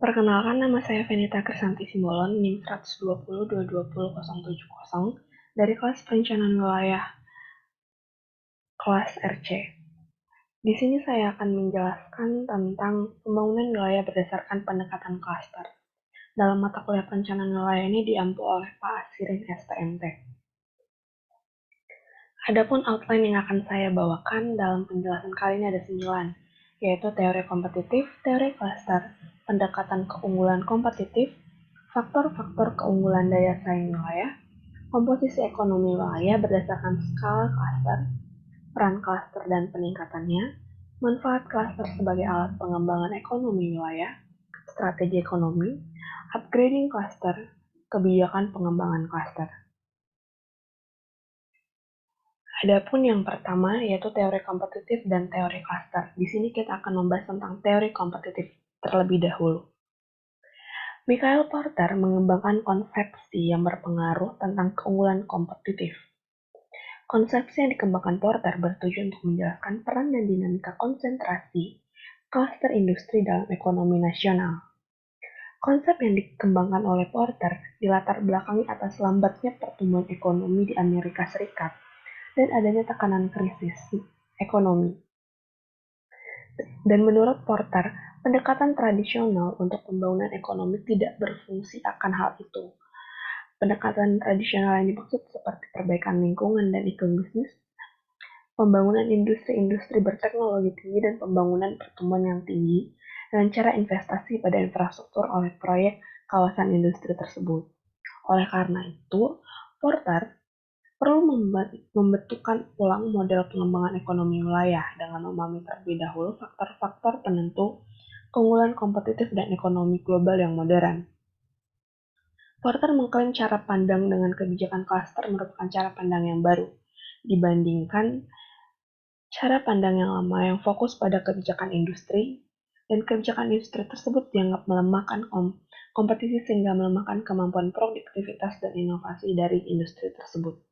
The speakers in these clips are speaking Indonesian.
Perkenalkan, nama saya Venita Krisanti Simbolon, NIM 120 220 070 dari kelas Perencanaan Wilayah kelas RC. Di sini saya akan menjelaskan tentang pembangunan wilayah berdasarkan pendekatan klaster. Dalam mata kuliah perencanaan wilayah ini diampu oleh Pak Asirin STMT. Adapun outline yang akan saya bawakan dalam penjelasan kali ini ada 9, yaitu teori kompetitif, teori klaster, pendekatan keunggulan kompetitif, faktor-faktor keunggulan daya saing wilayah, komposisi ekonomi wilayah berdasarkan skala klaster, peran klaster dan peningkatannya, manfaat klaster sebagai alat pengembangan ekonomi wilayah, strategi ekonomi, upgrading klaster, kebijakan pengembangan klaster. Adapun yang pertama yaitu teori kompetitif dan teori klaster. Di sini kita akan membahas tentang teori kompetitif terlebih dahulu. Michael Porter mengembangkan konsepsi yang berpengaruh tentang keunggulan kompetitif. Konsepsi yang dikembangkan Porter bertujuan untuk menjelaskan peran dan dinamika konsentrasi klaster industri dalam ekonomi nasional. Konsep yang dikembangkan oleh Porter dilatar belakangi atas lambatnya pertumbuhan ekonomi di Amerika Serikat dan adanya tekanan krisis ekonomi. Dan menurut Porter, pendekatan tradisional untuk pembangunan ekonomi tidak berfungsi akan hal itu. Pendekatan tradisional yang dimaksud seperti perbaikan lingkungan dan iklim bisnis, pembangunan industri-industri berteknologi tinggi dan pembangunan pertumbuhan yang tinggi dengan cara investasi pada infrastruktur oleh proyek kawasan industri tersebut. Oleh karena itu, Porter perlu membentukkan ulang model pengembangan ekonomi wilayah dengan memahami terlebih dahulu faktor-faktor penentu keunggulan kompetitif dan ekonomi global yang modern. Porter mengklaim cara pandang dengan kebijakan klaster merupakan cara pandang yang baru dibandingkan cara pandang yang lama yang fokus pada kebijakan industri, dan kebijakan industri tersebut dianggap melemahkan kompetisi sehingga melemahkan kemampuan produktivitas dan inovasi dari industri tersebut.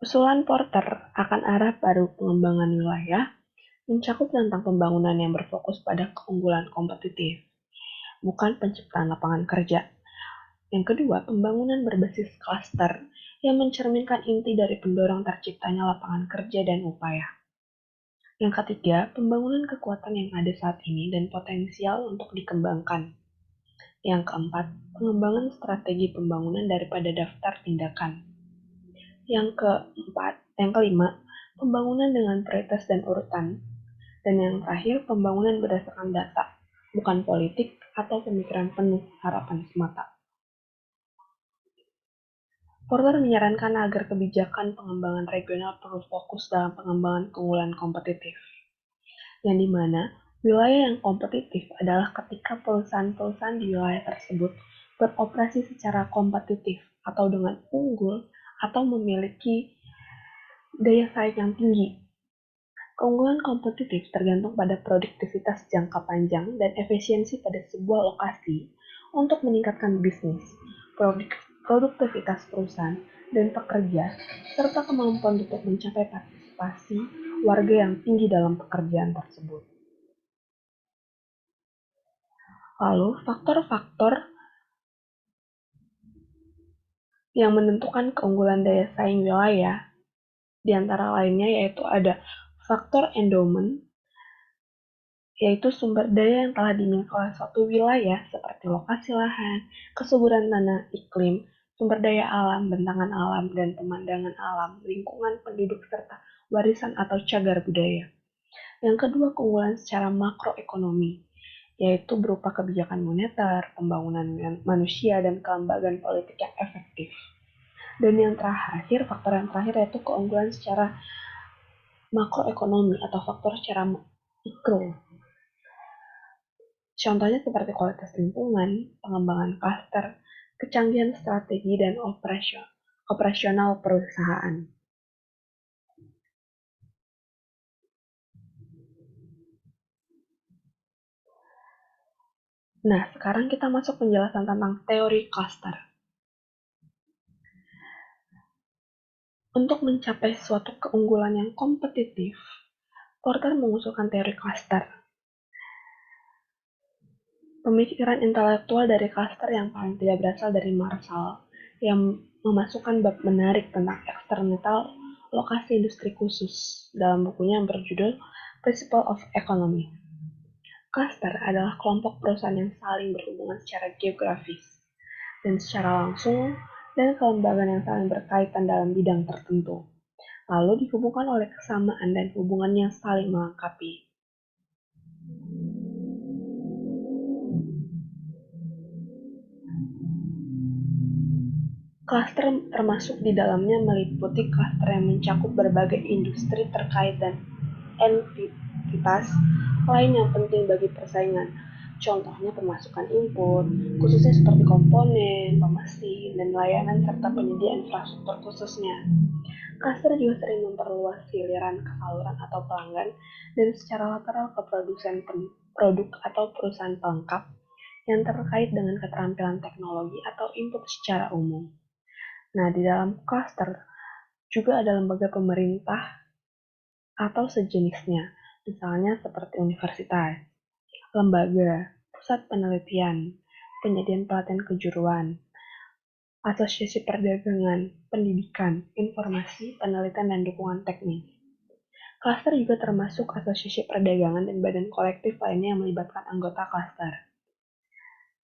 Usulan Porter akan arah baru pengembangan wilayah mencakup tentang pembangunan yang berfokus pada keunggulan kompetitif, bukan penciptaan lapangan kerja. Yang kedua, pembangunan berbasis klaster yang mencerminkan inti dari pendorong terciptanya lapangan kerja dan upaya. Yang ketiga, pembangunan kekuatan yang ada saat ini dan potensial untuk dikembangkan. Yang keempat, pengembangan strategi pembangunan daripada daftar tindakan. Yang kelima, pembangunan dengan prioritas dan urutan. Dan yang terakhir, pembangunan berdasarkan data, bukan politik atau pemikiran penuh harapan semata. Porter menyarankan agar kebijakan pengembangan regional perlu fokus dalam pengembangan keunggulan kompetitif, yang dimana wilayah yang kompetitif adalah ketika perusahaan-perusahaan di wilayah tersebut beroperasi secara kompetitif atau dengan unggul atau memiliki daya saing yang tinggi. Keunggulan kompetitif tergantung pada produktivitas jangka panjang dan efisiensi pada sebuah lokasi untuk meningkatkan bisnis, produktivitas perusahaan dan pekerja, serta kemampuan untuk mencapai partisipasi warga yang tinggi dalam pekerjaan tersebut. Lalu, faktor-faktor yang menentukan keunggulan daya saing wilayah, di antara lainnya yaitu ada faktor endowment, yaitu sumber daya yang telah dimiliki oleh suatu wilayah seperti lokasi lahan, kesuburan tanah, iklim, sumber daya alam, bentangan alam, dan pemandangan alam, lingkungan penduduk, serta warisan atau cagar budaya. Yang kedua, keunggulan secara makroekonomi, yaitu berupa kebijakan moneter, pembangunan manusia, dan kelembagaan politik yang efektif. Dan yang terakhir, faktor yang terakhir yaitu keunggulan secara makroekonomi atau faktor secara mikro. Contohnya seperti kualitas lingkungan, pengembangan klaster, kecanggihan strategi, dan operasional perusahaan. Nah, sekarang kita masuk penjelasan tentang teori klaster. Untuk mencapai suatu keunggulan yang kompetitif, Porter mengusulkan teori klaster. Pemikiran intelektual dari klaster yang paling tidak berasal dari Marshall, yang memasukkan bab menarik tentang eksternalitas lokasi industri khusus dalam bukunya yang berjudul Principle of Economy. Klaster adalah kelompok perusahaan yang saling berhubungan secara geografis dan secara langsung dan kelembagaan yang saling berkaitan dalam bidang tertentu, lalu dihubungkan oleh kesamaan dan hubungan yang saling melengkapi. Klaster termasuk di dalamnya meliputi klaster yang mencakup berbagai industri terkait dan entitas lain yang penting bagi persaingan. Contohnya pemasukan input, khususnya seperti komponen, pemesin, dan layanan serta penyedia infrastruktur khususnya. Klaster juga sering memperluas giliran ke saluran atau pelanggan dan secara lateral ke produsen produk atau perusahaan pelengkap yang terkait dengan keterampilan teknologi atau input secara umum. Nah, di dalam klaster juga ada lembaga pemerintah atau sejenisnya, misalnya seperti universitas, lembaga, pusat penelitian, penyediaan pelatihan kejuruan, asosiasi perdagangan, pendidikan, informasi, penelitian, dan dukungan teknis. Klaster juga termasuk asosiasi perdagangan dan badan kolektif lainnya yang melibatkan anggota klaster.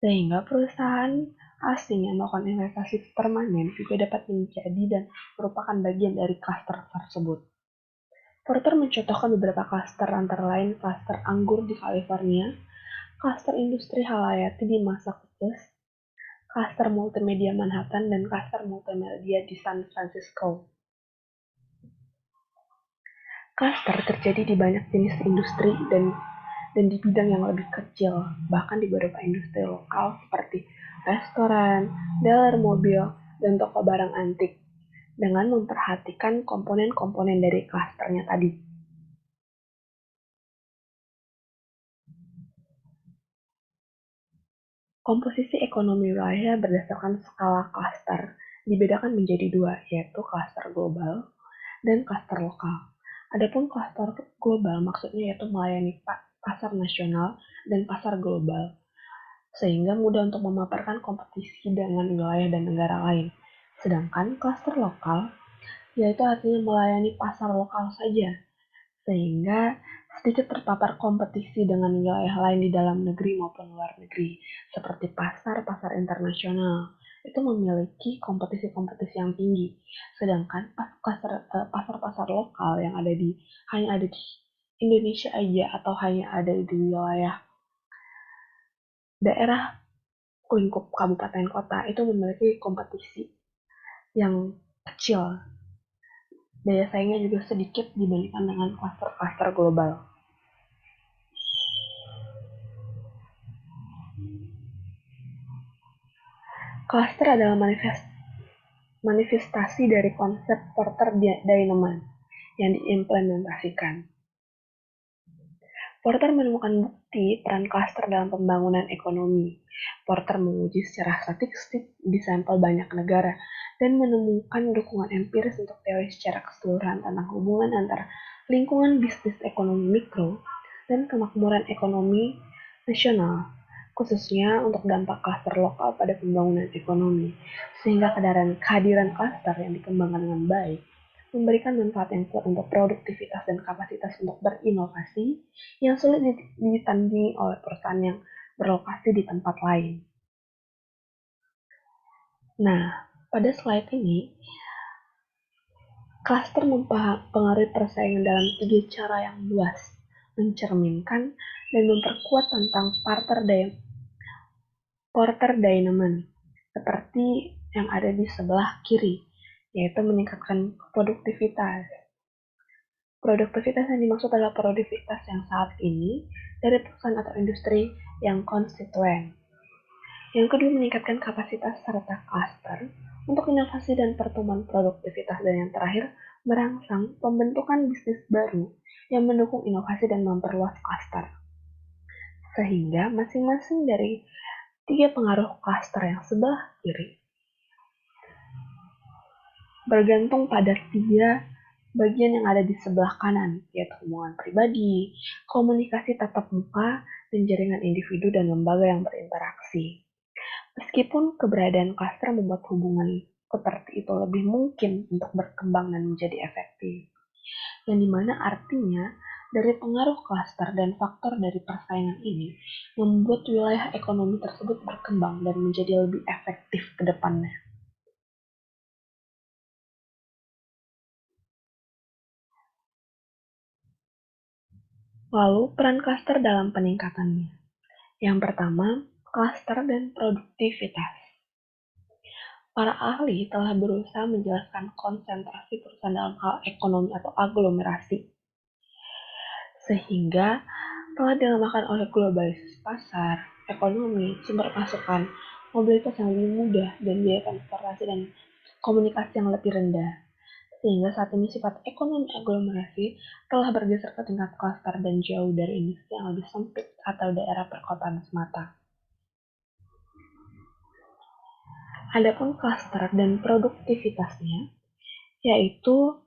Sehingga perusahaan asing yang melakukan investasi permanen juga dapat menjadi dan merupakan bagian dari klaster tersebut. Porter mencontohkan beberapa klaster antara lain klaster anggur di California, klaster industri Halayati di Massachusetts, klaster multimedia Manhattan, dan klaster multimedia di San Francisco. Klaster terjadi di banyak jenis industri dan di bidang yang lebih kecil, bahkan di beberapa industri lokal seperti restoran, dealer mobil, dan toko barang antik, dengan memperhatikan komponen-komponen dari klasternya tadi. Komposisi ekonomi wilayah berdasarkan skala klaster dibedakan menjadi dua, yaitu klaster global dan klaster lokal. Adapun klaster global maksudnya yaitu melayani pasar nasional dan pasar global, sehingga mudah untuk memaparkan kompetisi dengan wilayah dan negara lain. Sedangkan klaster lokal yaitu artinya melayani pasar lokal saja, sehingga sedikit terpapar kompetisi dengan wilayah lain di dalam negeri maupun luar negeri, seperti pasar-pasar internasional. Itu memiliki kompetisi-kompetisi yang tinggi, sedangkan pasar-pasar lokal yang hanya ada di Indonesia aja atau hanya ada di wilayah daerah lingkup kabupaten kota itu memiliki kompetisi yang kecil, daya saingnya juga sedikit dibandingkan dengan klaster-klaster global. Klaster adalah manifestasi dari konsep Porter Dynamon yang diimplementasikan. Porter menemukan bukti peran klaster dalam pembangunan ekonomi. Porter menguji secara statistik di sampel banyak negara dan menemukan dukungan empiris untuk teori secara keseluruhan tentang hubungan antara lingkungan bisnis ekonomi mikro dan kemakmuran ekonomi nasional, khususnya untuk dampak klaster lokal pada pembangunan ekonomi, sehingga kehadiran klaster yang dikembangkan dengan baik memberikan manfaat yang kuat untuk produktivitas dan kapasitas untuk berinovasi yang sulit ditandingi oleh perusahaan yang berlokasi di tempat lain. Nah, pada slide ini, klaster mempengaruhi persaingan dalam 3 cara yang luas, mencerminkan dan memperkuat tentang Porter Dynamon, seperti yang ada di sebelah kiri, yaitu meningkatkan produktivitas. Produktivitas yang dimaksud adalah produktivitas yang saat ini dari perusahaan atau industri yang konstituen. Yang kedua, meningkatkan kapasitas serta klaster untuk inovasi dan pertumbuhan produktivitas. Dan yang terakhir, merangsang pembentukan bisnis baru yang mendukung inovasi dan memperluas klaster. Sehingga masing-masing dari 3 pengaruh klaster yang sebelah kiri bergantung pada tiga bagian yang ada di sebelah kanan, yaitu hubungan pribadi, komunikasi tatap muka, dan jaringan individu dan lembaga yang berinteraksi. Meskipun keberadaan klaster membuat hubungan seperti itu lebih mungkin untuk berkembang dan menjadi efektif, yang dimana artinya dari pengaruh klaster dan faktor dari persaingan ini membuat wilayah ekonomi tersebut berkembang dan menjadi lebih efektif ke depannya. Lalu, peran klaster dalam peningkatannya. Yang pertama, klaster dan produktivitas. Para ahli telah berusaha menjelaskan konsentrasi perusahaan dalam hal ekonomi atau aglomerasi, sehingga telah dilemahkan oleh globalisasi pasar, ekonomi, sumber masukan, mobilitas yang lebih mudah, dan biaya transportasi dan komunikasi yang lebih rendah. Sehingga saat ini sifat ekonomi aglomerasi telah bergeser ke tingkat klaster dan jauh dari industri yang lebih sempit atau daerah perkotaan semata. Adapun klaster dan produktivitasnya, yaitu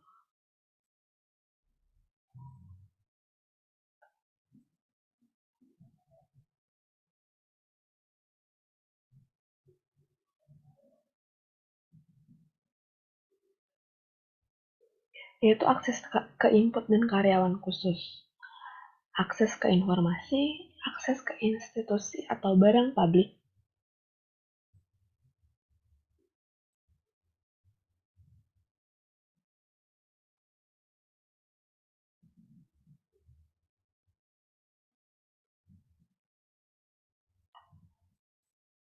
akses ke input dan karyawan khusus, akses ke informasi, akses ke institusi atau barang publik,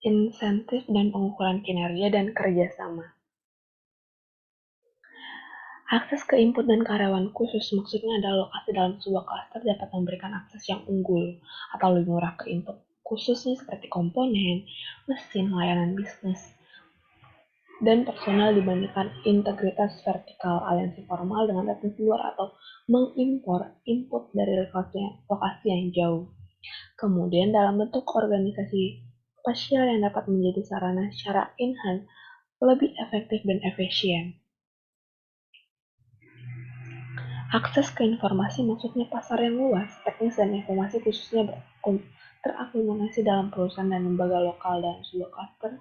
insentif dan pengukuran kinerja dan kerjasama. Akses ke input dan karyawan khusus maksudnya adalah lokasi dalam sebuah klaster dapat memberikan akses yang unggul atau lebih murah ke input, khususnya seperti komponen, mesin, layanan bisnis, dan personal dibandingkan integritas vertikal aliansi formal dengan retensi luar atau mengimpor input dari lokasi yang jauh. Kemudian dalam bentuk organisasi spasial yang dapat menjadi sarana secara in-hand lebih efektif dan efisien. Akses ke informasi maksudnya pasar yang luas, teknis dan informasi khususnya terakumulasi dalam perusahaan dan lembaga lokal dalam sebuah cluster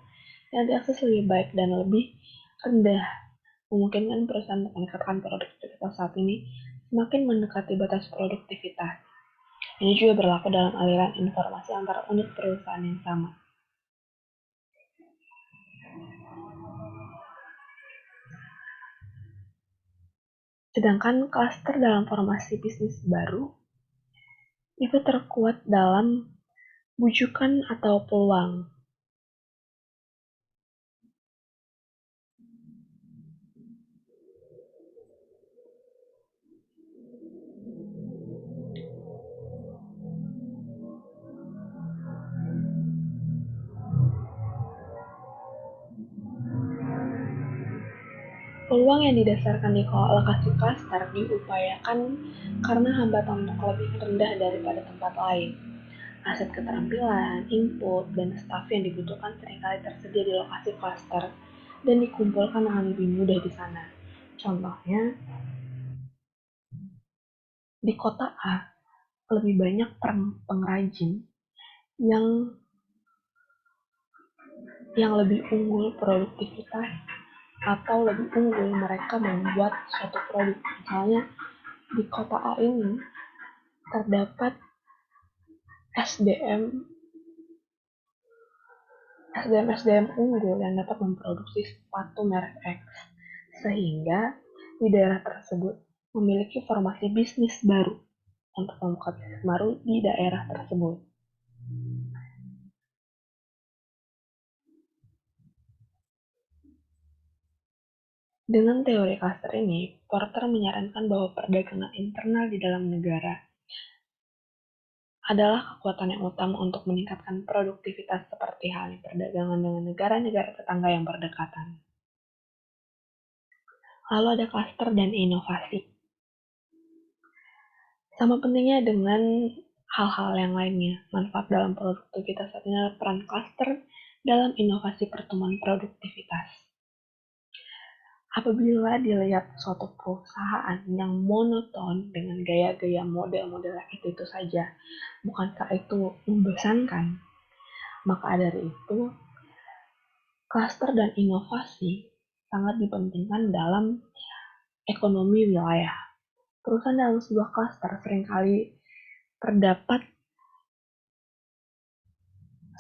yang diakses lebih baik dan lebih rendah, memungkinkan perusahaan untuk meningkatkan produktivitas saat ini semakin mendekati batas produktivitas. Ini juga berlaku dalam aliran informasi antara unit perusahaan yang sama. Sedangkan klaster dalam formasi bisnis baru itu terkuat dalam bujukan atau peluang. Peluang yang didasarkan di lokasi klaster diupayakan karena hambatan untuk lebih rendah daripada tempat lain. Aset keterampilan, input, dan staf yang dibutuhkan seringkali tersedia di lokasi klaster dan dikumpulkan dengan lebih mudah di sana. Contohnya, di kota A, lebih banyak pengrajin yang lebih unggul produktivitas atau lebih unggul mereka membuat suatu produk. Misalnya, di kota A ini terdapat SDM SDM unggul yang dapat memproduksi sepatu merek X, sehingga di daerah tersebut memiliki formasi bisnis baru untuk membuka bisnis baru di daerah tersebut. Dengan teori klaster ini, Porter menyarankan bahwa perdagangan internal di dalam negara adalah kekuatan yang utama untuk meningkatkan produktivitas seperti halnya perdagangan dengan negara-negara tetangga yang berdekatan. Lalu ada klaster dan inovasi. Sama pentingnya dengan hal-hal yang lainnya, manfaat dalam produktivitas saat ini adalah peran klaster dalam inovasi pertumbuhan produktivitas. Apabila dilihat suatu perusahaan yang monoton dengan gaya-gaya model-model itu saja, bukankah itu membosankan? Maka dari itu, klaster dan inovasi sangat dipentingkan dalam ekonomi wilayah. Perusahaan dalam sebuah klaster seringkali terdapat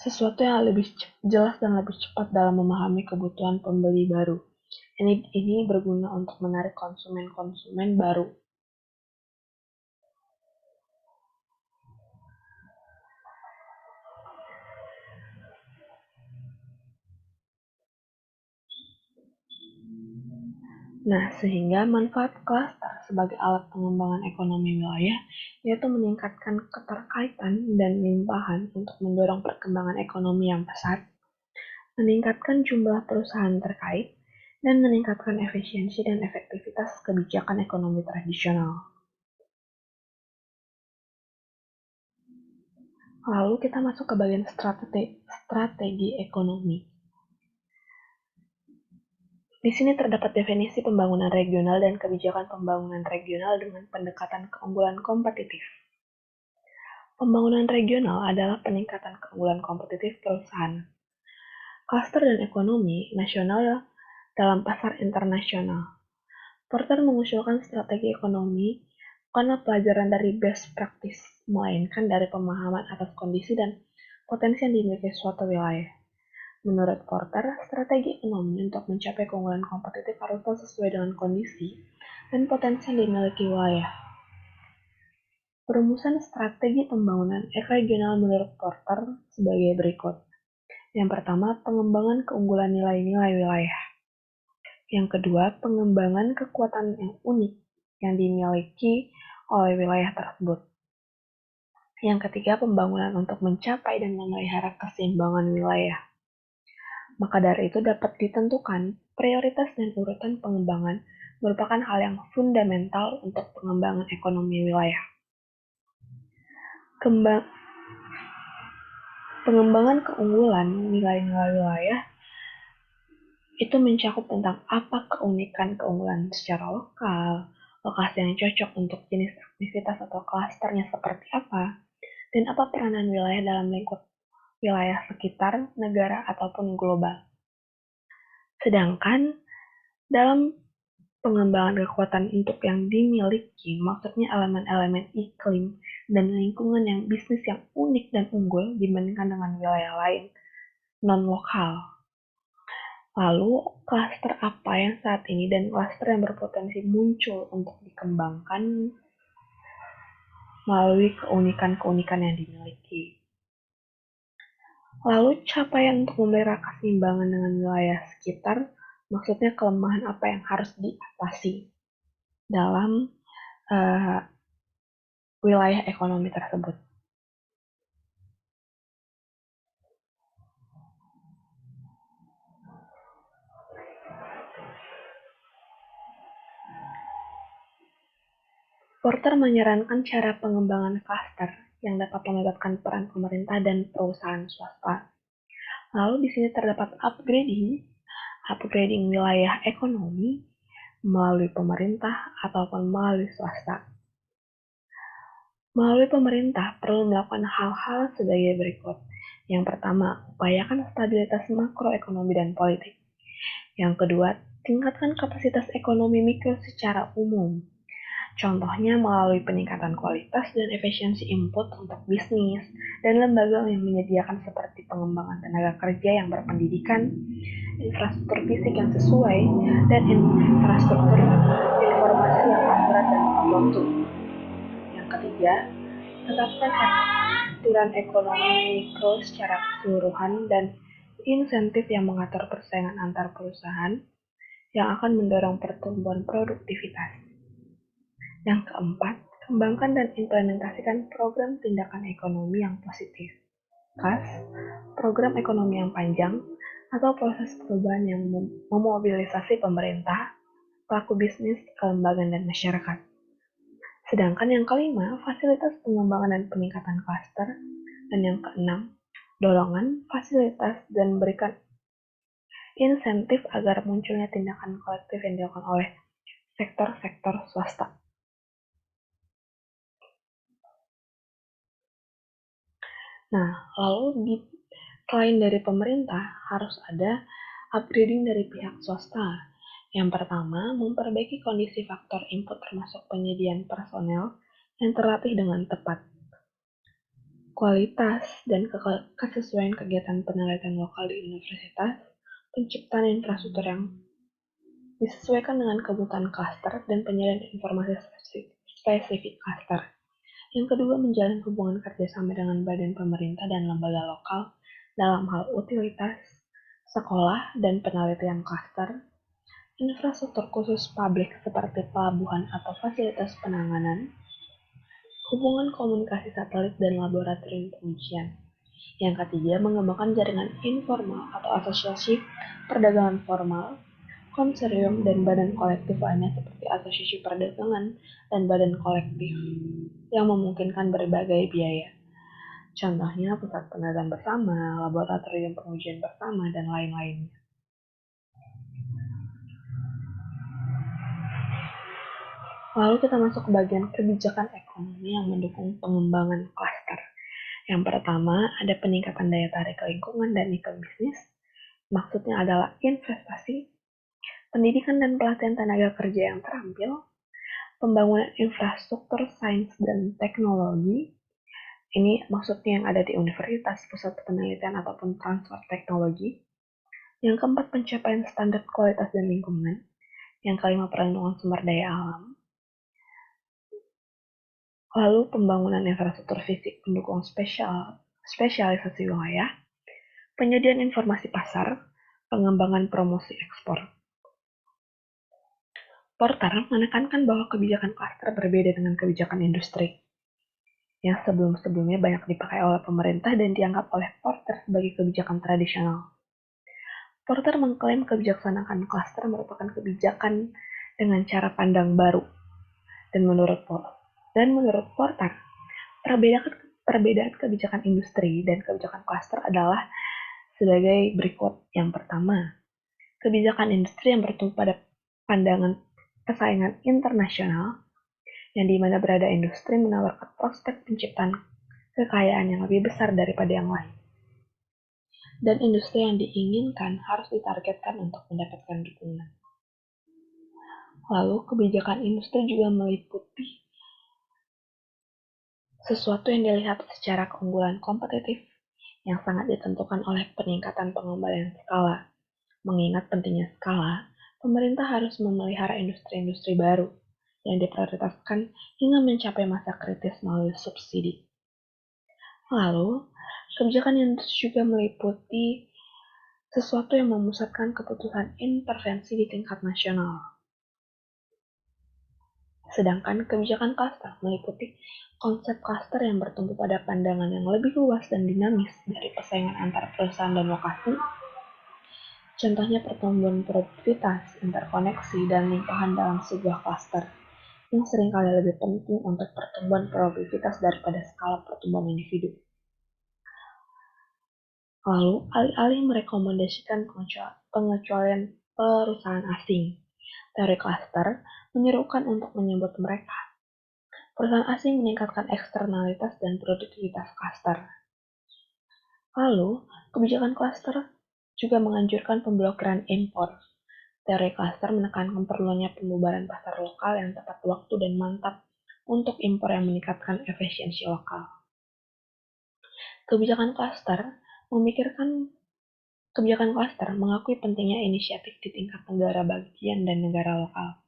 sesuatu yang lebih jelas dan lebih cepat dalam memahami kebutuhan pembeli baru. Ini berguna untuk menarik konsumen-konsumen baru. Nah, sehingga manfaat klaster sebagai alat pengembangan ekonomi wilayah yaitu meningkatkan keterkaitan dan limpahan untuk mendorong perkembangan ekonomi yang pesat, meningkatkan jumlah perusahaan terkait, dan meningkatkan efisiensi dan efektivitas kebijakan ekonomi tradisional. Lalu kita masuk ke bagian strategi ekonomi. Di sini terdapat definisi pembangunan regional dan kebijakan pembangunan regional dengan pendekatan keunggulan kompetitif. Pembangunan regional adalah peningkatan keunggulan kompetitif perusahaan. Klaster dan ekonomi nasional dalam pasar internasional. Porter mengusulkan strategi ekonomi karena pelajaran dari best practice, melainkan dari pemahaman atas kondisi dan potensi yang dimiliki suatu wilayah. Menurut Porter, strategi ekonomi untuk mencapai keunggulan kompetitif haruslah sesuai dengan kondisi dan potensi yang dimiliki wilayah. Perumusan strategi pembangunan regional menurut Porter sebagai berikut. Yang pertama, pengembangan keunggulan nilai-nilai wilayah. Yang kedua, pengembangan kekuatan yang unik yang dimiliki oleh wilayah tersebut. Yang ketiga, pembangunan untuk mencapai dan memelihara keseimbangan wilayah. Maka dari itu dapat ditentukan prioritas dan urutan pengembangan merupakan hal yang fundamental untuk pengembangan ekonomi wilayah. Pengembangan keunggulan nilai-nilai wilayah itu mencakup tentang apa keunikan keunggulan secara lokal, lokasi yang cocok untuk jenis aktivitas atau klasternya seperti apa, dan apa peranan wilayah dalam lingkup wilayah sekitar, negara, ataupun global. Sedangkan dalam pengembangan kekuatan untuk yang dimiliki, maksudnya elemen-elemen iklim dan lingkungan yang bisnis yang unik dan unggul dibandingkan dengan wilayah lain, non-lokal. Lalu, klaster apa yang saat ini dan klaster yang berpotensi muncul untuk dikembangkan melalui keunikan-keunikan yang dimiliki. Lalu, capaian untuk memelihara keseimbangan dengan wilayah sekitar, maksudnya kelemahan apa yang harus diatasi dalam wilayah ekonomi tersebut. Porter menyarankan cara pengembangan klaster yang dapat melibatkan peran pemerintah dan perusahaan swasta. Lalu di sini terdapat upgrading wilayah ekonomi melalui pemerintah ataupun melalui swasta. Melalui pemerintah perlu melakukan hal-hal sebagai berikut. Yang pertama, upayakan stabilitas makroekonomi dan politik. Yang kedua, tingkatkan kapasitas ekonomi mikro secara umum. Contohnya melalui peningkatan kualitas dan efisiensi input untuk bisnis dan lembaga yang menyediakan seperti pengembangan tenaga kerja yang berpendidikan, infrastruktur fisik yang sesuai, dan infrastruktur informasi yang akurat dan tepat waktu. Yang ketiga, tetapkan aturan ekonomi mikro secara keseluruhan dan insentif yang mengatur persaingan antar perusahaan yang akan mendorong pertumbuhan produktivitas. Yang keempat, kembangkan dan implementasikan program tindakan ekonomi yang positif. KAS, program ekonomi yang panjang, atau proses perubahan yang memobilisasi pemerintah, pelaku bisnis, kelembagaan, dan masyarakat. Sedangkan yang kelima, fasilitas pengembangan dan peningkatan klaster. Dan yang keenam, dorongan, fasilitas, dan berikan insentif agar munculnya tindakan kolektif yang dilakukan oleh sektor-sektor swasta. Nah, lalu selain dari pemerintah, harus ada upgrading dari pihak swasta. Yang pertama, memperbaiki kondisi faktor input termasuk penyediaan personel yang terlatih dengan tepat, kualitas dan kesesuaian kegiatan penelitian lokal di universitas, penciptaan infrastruktur yang disesuaikan dengan kebutuhan klaster, dan penyediaan informasi spesifik klaster. Yang kedua, menjalin hubungan kerjasama dengan badan pemerintah dan lembaga lokal dalam hal utilitas, sekolah, dan penelitian klaster, infrastruktur khusus publik seperti pelabuhan atau fasilitas penanganan, hubungan komunikasi satelit dan laboratorium pengujian. Yang ketiga, mengembangkan jaringan informal atau asosiasi perdagangan formal, konsorsium dan badan kolektif lainnya seperti asosiasi perdagangan dan badan kolektif yang memungkinkan berbagai biaya. Contohnya pusat penelitian bersama, laboratorium pengujian bersama, dan lain-lainnya. Lalu kita masuk ke bagian kebijakan ekonomi yang mendukung pengembangan klaster. Yang pertama, ada peningkatan daya tarik lingkungan dan ekobisnis. Maksudnya adalah investasi, pendidikan dan pelatihan tenaga kerja yang terampil, pembangunan infrastruktur sains dan teknologi. Ini maksudnya yang ada di universitas, pusat penelitian, ataupun transfer teknologi. Yang keempat, pencapaian standar kualitas dan lingkungan. Yang kelima, perlindungan sumber daya alam. Lalu pembangunan infrastruktur fisik pendukung spesialisasi wilayah, penyediaan informasi pasar, pengembangan promosi ekspor. Porter menekankan bahwa kebijakan klaster berbeda dengan kebijakan industri, yang sebelum-sebelumnya banyak dipakai oleh pemerintah dan dianggap oleh Porter sebagai kebijakan tradisional. Porter mengklaim kebijaksanaan klaster merupakan kebijakan dengan cara pandang baru. Dan menurut Porter, perbedaan kebijakan industri dan kebijakan klaster adalah sebagai berikut. Yang pertama, kebijakan industri yang bertumpu pada pandangan persaingan internasional, yang dimana berada industri menawarkan prospek penciptaan kekayaan yang lebih besar daripada yang lain. Dan industri yang diinginkan harus ditargetkan untuk mendapatkan dukungan. Lalu, kebijakan industri juga meliputi sesuatu yang dilihat secara keunggulan kompetitif yang sangat ditentukan oleh peningkatan pengembalian skala. Mengingat pentingnya skala, pemerintah harus memelihara industri-industri baru yang diprioritaskan hingga mencapai masa kritis melalui subsidi. Lalu, kebijakan industri juga meliputi sesuatu yang memusatkan keputusan intervensi di tingkat nasional. Sedangkan kebijakan klaster meliputi konsep klaster yang bertumpu pada pandangan yang lebih luas dan dinamis dari persaingan antar perusahaan dan lokasi. Contohnya pertumbuhan produktivitas, interkoneksi, dan limpahan dalam sebuah klaster yang seringkali lebih penting untuk pertumbuhan produktivitas daripada skala pertumbuhan individu. Lalu, alih-alih merekomendasikan pengecualian perusahaan asing, teori klaster menyerukan untuk menyebut mereka. Perusahaan asing meningkatkan eksternalitas dan produktivitas klaster. Lalu, kebijakan klaster juga menganjurkan pemblokiran impor. Teori klaster menekankan perlunya pembubaran pasar lokal yang tepat waktu dan mantap untuk impor yang meningkatkan efisiensi lokal. Kebijakan klaster mengakui pentingnya inisiatif di tingkat negara bagian dan negara lokal.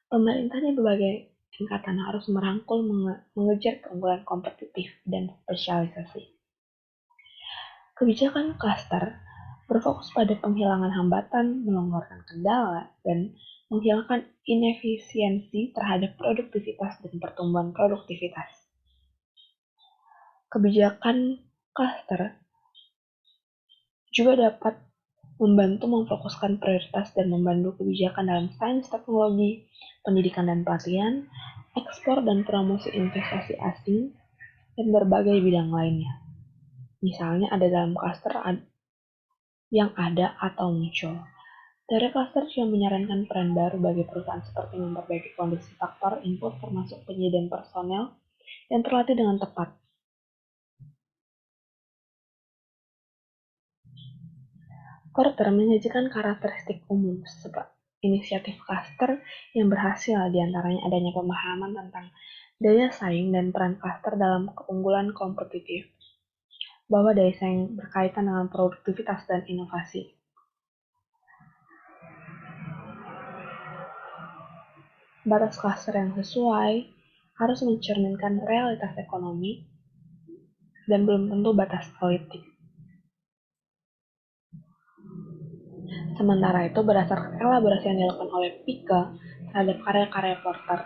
Pemerintah di berbagai tingkatan harus merangkul mengejar keunggulan kompetitif dan spesialisasi. Kebijakan klaster berfokus pada penghilangan hambatan, melonggarkan kendala, dan menghilangkan inefisiensi terhadap produktivitas dan pertumbuhan produktivitas. Kebijakan klaster juga dapat membantu memfokuskan prioritas dan membantu kebijakan dalam sains teknologi, pendidikan dan pelatihan, ekspor dan promosi investasi asing, dan berbagai bidang lainnya. Misalnya ada dalam klaster yang ada atau muncul. Teori cluster juga menyarankan peran baru bagi perusahaan seperti memperbaiki kondisi faktor input termasuk penyediaan personel yang terlatih dengan tepat. Porter menyajikan karakteristik umum seperti inisiatif cluster yang berhasil diantaranya adanya pemahaman tentang daya saing dan peran cluster dalam keunggulan kompetitif, bahwa daya saing berkaitan dengan produktivitas dan inovasi. Batas cluster yang sesuai harus mencerminkan realitas ekonomi dan belum tentu batas politik. Sementara itu, berdasarkan elaborasi yang dilakukan oleh Pike terhadap karya-karya Porter,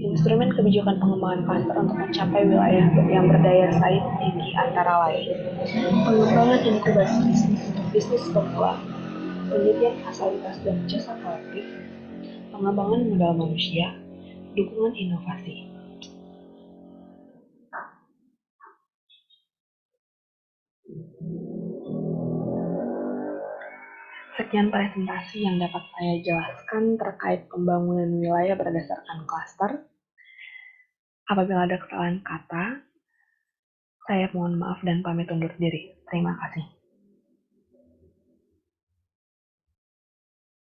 instrumen kebijakan pengembangan cluster untuk mencapai wilayah yang berdaya saing tinggi antara lain pengembangan inkubasi bisnis untuk bisnis pemula, penyediaan fasilitas dan jasa kolektif, pengembangan modal manusia, dukungan inovasi. Sekian presentasi yang dapat saya jelaskan terkait pembangunan wilayah berdasarkan klaster. Apabila ada kesalahan kata, saya mohon maaf dan pamit undur diri. Terima kasih.